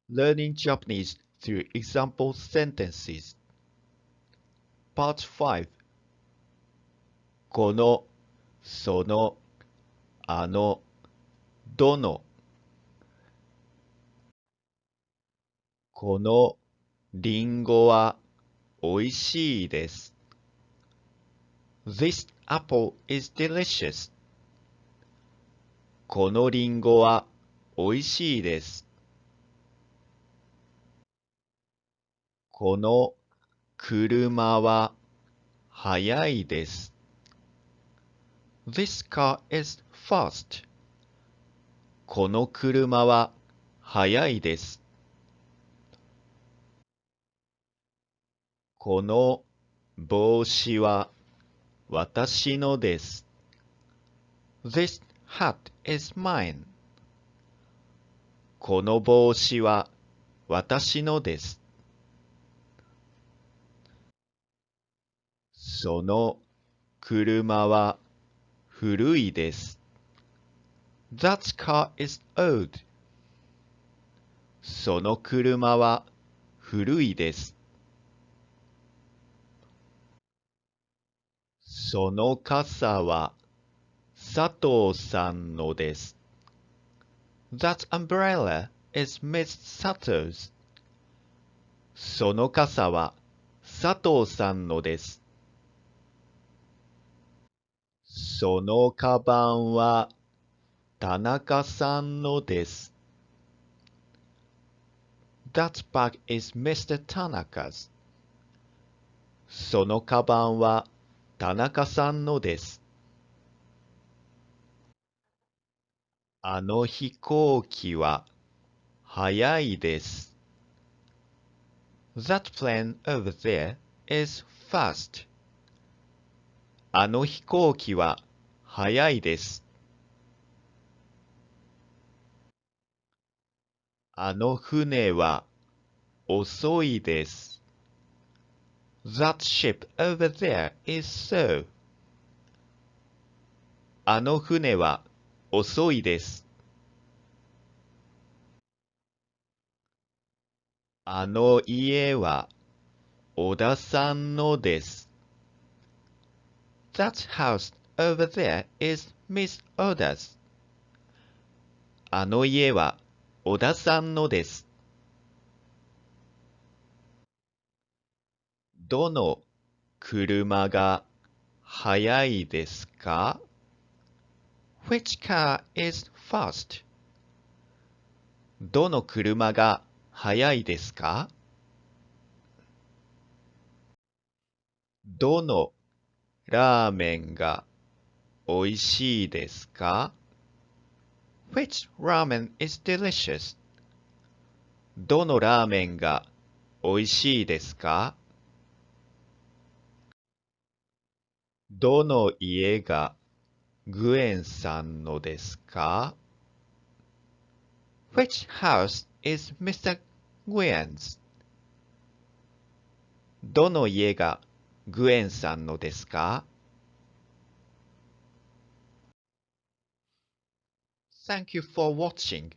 Learning Japanese through example sentences. Part 5. この、その、どの。このリンゴはおいしいです。This apple is delicious. このリンゴはおいしいです。この車は速いです。This car is fast. この車は速いです。この帽子は私のです。This hat is mine. この帽子は私のです。その車は古いです。That car is old. その車は古いです。その傘は佐藤さんのです。That umbrella is Miss Sato's. その傘は佐藤さんのです。そのカバンは田中さんのです。That bag is Mr. Tanaka's. そのカバンは田中さんのです。あの飛行機は速いです。That plane over there is fast. あの飛行機は速いです。あの船は遅いです。That ship over there is slow. あの船は遅いです。あの家は小田さんのです。That house over there is Miss Oda's. あの家は小田さんのです。どの車が速いですか？ Which car is fast? どの車が速いですか？どのラーメンがおいしいですか？ Which ramen is delicious? どのラーメンがおいしいですか？どの家がグエンさんのですか？ Which house is Mr. Nguyen's? どの家がグエンさんのですか？ Thank you for watching.